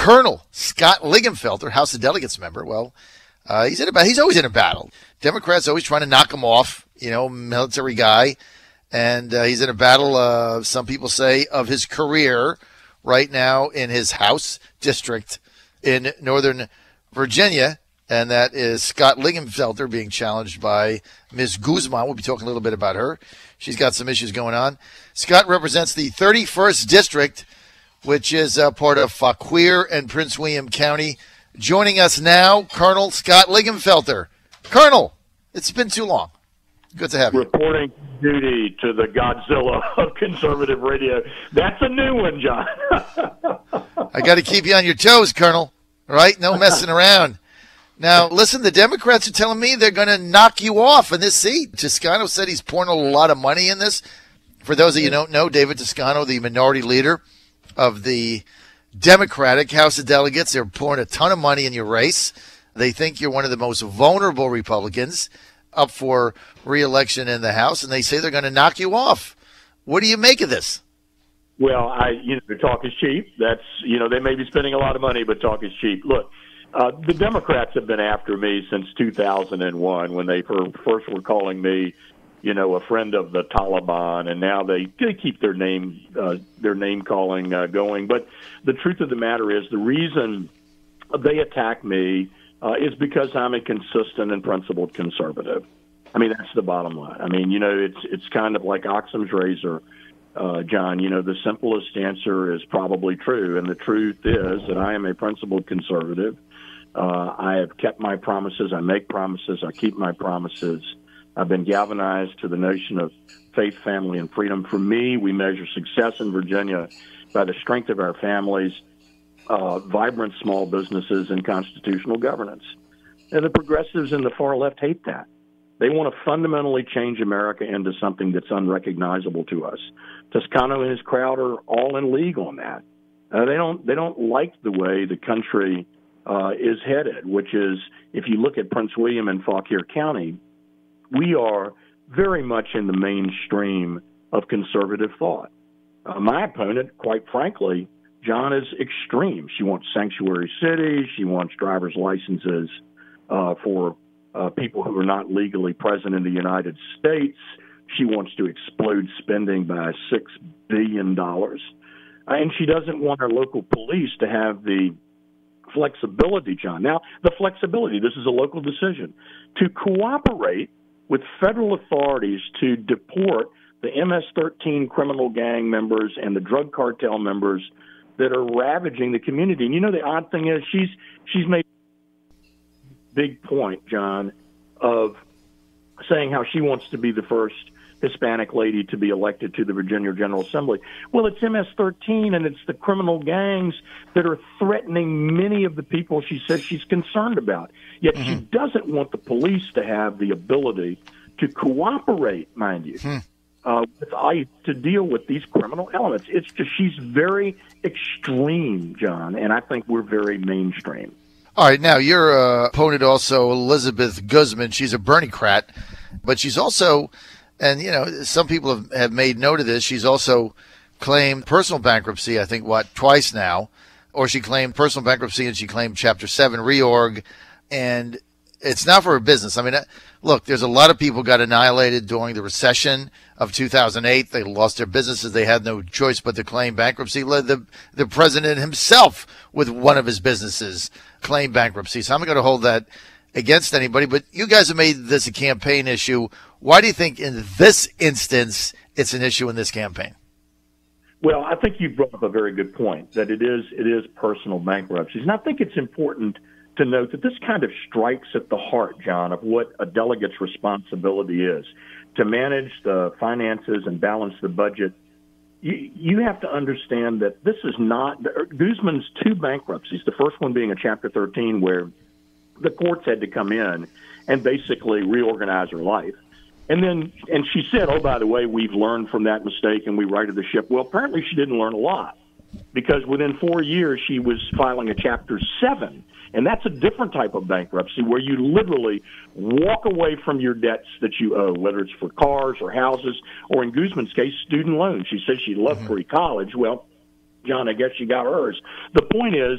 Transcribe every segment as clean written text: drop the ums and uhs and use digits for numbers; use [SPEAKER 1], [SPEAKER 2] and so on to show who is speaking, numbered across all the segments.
[SPEAKER 1] Colonel Scott Lingamfelter, House of Delegates member. Well, he's always in a battle. Democrats always trying to knock him off, military guy. And he's in a battle, some people say, of his career right now in his House district in Northern Virginia. And that is Scott Lingamfelter being challenged by Ms. Guzman. We'll be talking a little bit about her. She's got some issues going on. Scott represents the 31st District, which is part of Fauquier and Prince William County. Joining us now, Colonel Scott Lingamfelter. Colonel, it's been too long. Good to have you.
[SPEAKER 2] Reporting duty to the Godzilla of conservative radio. That's a new one, John.
[SPEAKER 1] I got to keep you on your toes, Colonel. Right? No messing around. Now, listen, the Democrats are telling me they're going to knock you off in this seat. Toscano said he's pouring a lot of money in this. For those of you who don't know, David Toscano, the minority leader of the Democratic House of Delegates, they're pouring a ton of money in your race. They think you're one of the most vulnerable Republicans up for re-election in the House, and they say they're going to knock you off. What do you make of this?
[SPEAKER 2] Well, talk is cheap. That's, they may be spending a lot of money, but talk is cheap. Look, the Democrats have been after me since 2001 when they first were calling me, a friend of the Taliban, and now they keep their name calling going. But the truth of the matter is, the reason they attack me is because I'm a consistent and principled conservative. I mean, that's the bottom line. I mean, it's kind of like Occam's razor, John. The simplest answer is probably true, and the truth is that I am a principled conservative. I have kept my promises. I make promises. I keep my promises. I've been galvanized to the notion of faith, family, and freedom. For me, we measure success in Virginia by the strength of our families, vibrant small businesses, and constitutional governance. And the progressives and the far left hate that. They want to fundamentally change America into something that's unrecognizable to us. Toscano and his crowd are all in league on that. They don't like the way the country is headed, which is, if you look at Prince William and Fauquier County, we are very much in the mainstream of conservative thought. My opponent, quite frankly, John, is extreme. She wants sanctuary cities. She wants driver's licenses for people who are not legally present in the United States. She wants to explode spending by $6 billion. And she doesn't want our local police to have the flexibility, John. Now, the flexibility, this is a local decision, to cooperate with federal authorities to deport the MS-13 criminal gang members and the drug cartel members that are ravaging the community. And the odd thing is she's made a big point, John, of saying how she wants to be the first Hispanic lady to be elected to the Virginia General Assembly. Well, it's MS-13 and it's the criminal gangs that are threatening many of the people she says she's concerned about. Yet she doesn't want the police to have the ability to cooperate, mind you, with ICE to deal with these criminal elements. It's just she's very extreme, John, and I think we're very mainstream.
[SPEAKER 1] All right, now your opponent also, Elizabeth Guzman, she's a Bernie-crat, but she's also, and some people have made note of this, she's also claimed personal bankruptcy, I think, twice now, or she claimed personal bankruptcy and she claimed Chapter 7 reorg, and it's not for her business. I mean, look, there's a lot of people got annihilated during the recession of 2008. They lost their businesses. They had no choice but to claim bankruptcy. The president himself, with one of his businesses, claimed bankruptcy. So I'm not going to hold that against anybody. But you guys have made this a campaign issue. Why do you think in this instance it's an issue in this campaign?
[SPEAKER 2] Well, I think you brought up a very good point, that it is personal bankruptcies. And I think it's important to note that this kind of strikes at the heart, John, of what a delegate's responsibility is, to manage the finances and balance the budget. You have to understand that this is not Guzman's two bankruptcies, the first one being a Chapter 13 where the courts had to come in and basically reorganize her life. And she said, oh, by the way, we've learned from that mistake and we righted the ship. Well, apparently she didn't learn a lot, because within 4 years she was filing a Chapter 7. And that's a different type of bankruptcy where you literally walk away from your debts that you owe, whether it's for cars or houses, or in Guzman's case, student loans. She said she loved free college. Well, John, I guess she got hers. The point is,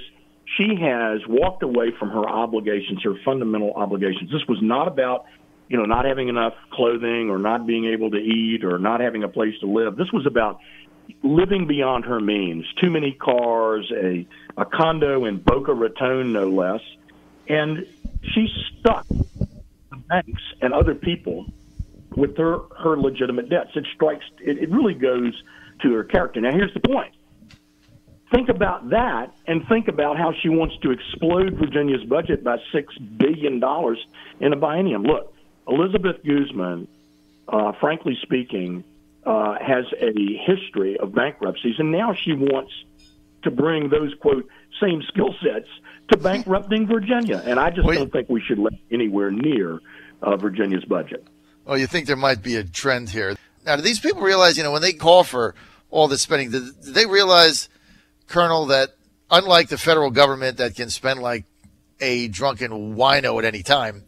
[SPEAKER 2] she has walked away from her obligations, her fundamental obligations. This was not about, not having enough clothing or not being able to eat or not having a place to live. This was about living beyond her means. Too many cars, a condo in Boca Raton, no less. And she's stuck the banks and other people with her legitimate debts. It really goes to her character. Now, here's the point. Think about that and think about how she wants to explode Virginia's budget by $6 billion in a biennium. Look, Elizabeth Guzman, frankly speaking, has a history of bankruptcies, and now she wants to bring those, quote, same skill sets to bankrupting Virginia. And I just don't think we should let anywhere near Virginia's budget.
[SPEAKER 1] Well, you think there might be a trend here. Now, do these people realize, when they call for all this spending, do they realize, Colonel, that unlike the federal government that can spend like a drunken wino at any time,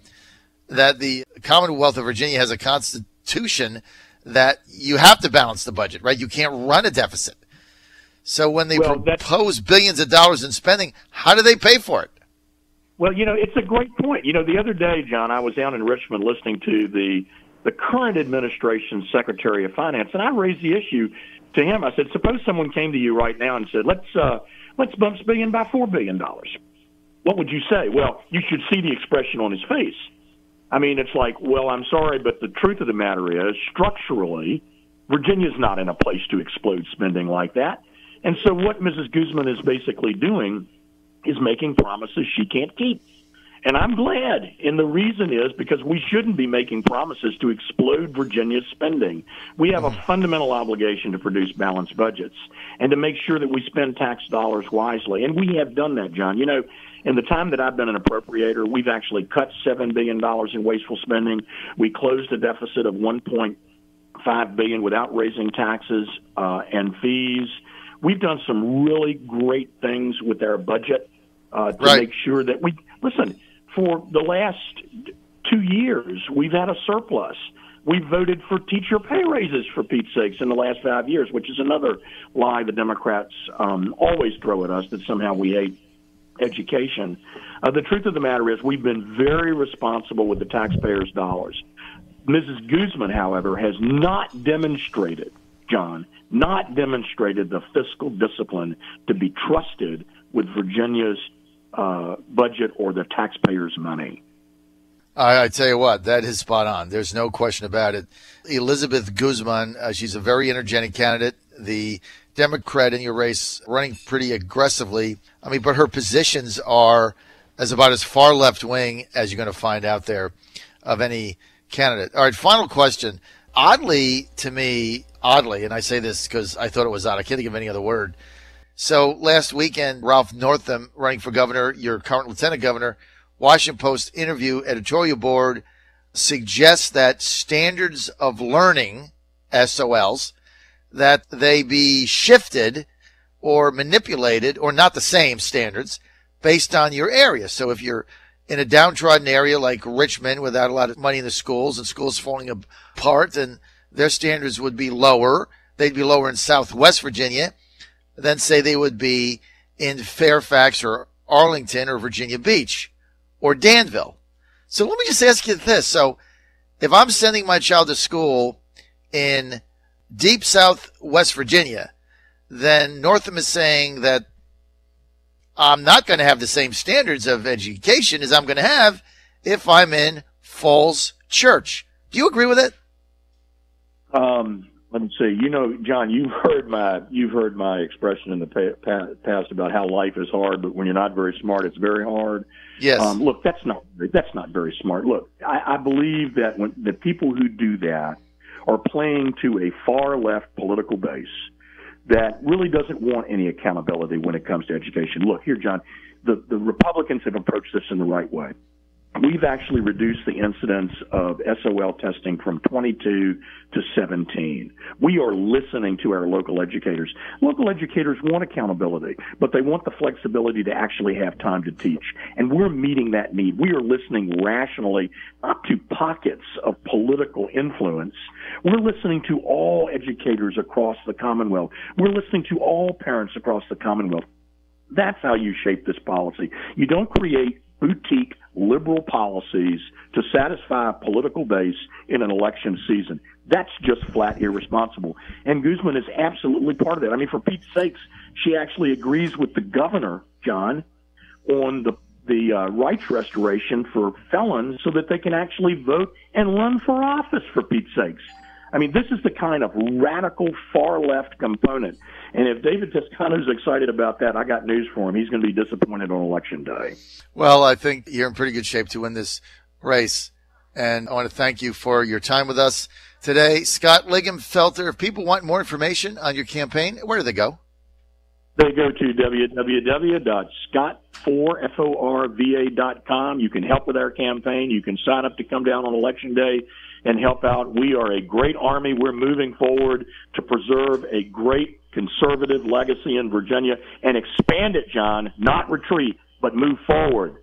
[SPEAKER 1] that the Commonwealth of Virginia has a constitution that you have to balance the budget, right? You can't run a deficit. So when they propose billions of dollars in spending, how do they pay for it?
[SPEAKER 2] Well, it's a great point. The other day, John, I was down in Richmond listening to the current administration Secretary of Finance, and I raised the issue to him. I said, suppose someone came to you right now and said, let's bump spending by $4 billion. What would you say? Well, you should see the expression on his face. I mean, it's like, well, I'm sorry, but the truth of the matter is, structurally, Virginia's not in a place to explode spending like that. And so what Mrs. Guzman is basically doing is making promises she can't keep. And I'm glad. And the reason is because we shouldn't be making promises to explode Virginia's spending. We have a fundamental obligation to produce balanced budgets and to make sure that we spend tax dollars wisely. And we have done that, John. In the time that I've been an appropriator, we've actually cut $7 billion in wasteful spending. We closed a deficit of $1.5 billion without raising taxes and fees. We've done some really great things with our budget to make sure that listen, for the last 2 years, we've had a surplus. We've voted for teacher pay raises, for Pete's sakes, in the last 5 years, which is another lie the Democrats always throw at us, that somehow we hate education. The truth of the matter is we've been very responsible with the taxpayers' dollars. Mrs. Guzman, however, has not demonstrated, John, the fiscal discipline to be trusted with Virginia's budget or the taxpayers' money.
[SPEAKER 1] I tell you what, that is spot on. There's no question about it. Elizabeth Guzman, she's a very energetic candidate. The Democrat in your race, running pretty aggressively. But her positions are about as far left wing as you're going to find out there of any candidate. All right, final question. Oddly, and I say this because I thought it was odd, I can't think of any other word. So last weekend, Ralph Northam, running for governor, your current lieutenant governor, Washington Post interview editorial board suggests that standards of learning, SOLs, that they be shifted or manipulated, or not the same standards, based on your area. So if you're in a downtrodden area like Richmond without a lot of money in the schools and schools falling apart, then their standards would be lower. They'd be lower in Southwest Virginia than, say, they would be in Fairfax or Arlington or Virginia Beach or Danville. So let me just ask you this. So if I'm sending my child to school in deep Southwest Virginia, then Northam is saying that I'm not going to have the same standards of education as I'm going to have if I'm in Falls Church. Do you agree with it?
[SPEAKER 2] Let me see. John, you've heard my expression in the past about how life is hard, but when you're not very smart, it's very hard.
[SPEAKER 1] Yes.
[SPEAKER 2] Look, that's not very smart. Look, I believe that when the people who do that are playing to a far left political base that really doesn't want any accountability when it comes to education. Look, here, John, the Republicans have approached this in the right way. We've actually reduced the incidence of SOL testing from 22 to 17. We are listening to our local educators. Local educators want accountability, but they want the flexibility to actually have time to teach. And we're meeting that need. We are listening rationally, not to pockets of political influence. We're listening to all educators across the Commonwealth. We're listening to all parents across the Commonwealth. That's how you shape this policy. You don't create boutique liberal policies to satisfy a political base in an election season. That's just flat irresponsible. And Guzman is absolutely part of that. I mean, for Pete's sakes, she actually agrees with the governor, John, on the rights restoration for felons so that they can actually vote and run for office, for Pete's sakes. I mean, this is the kind of radical far-left component. And if David Toscano's excited about that, I got news for him. He's going to be disappointed on Election Day.
[SPEAKER 1] Well, I think you're in pretty good shape to win this race. And I want to thank you for your time with us today. Scott Lingamfelter, if people want more information on your campaign, where do they go?
[SPEAKER 2] They go to www.scott4forva.com. You can help with our campaign. You can sign up to come down on Election Day and help out. We are a great army. We're moving forward to preserve a great conservative legacy in Virginia and expand it, John, not retreat, but move forward.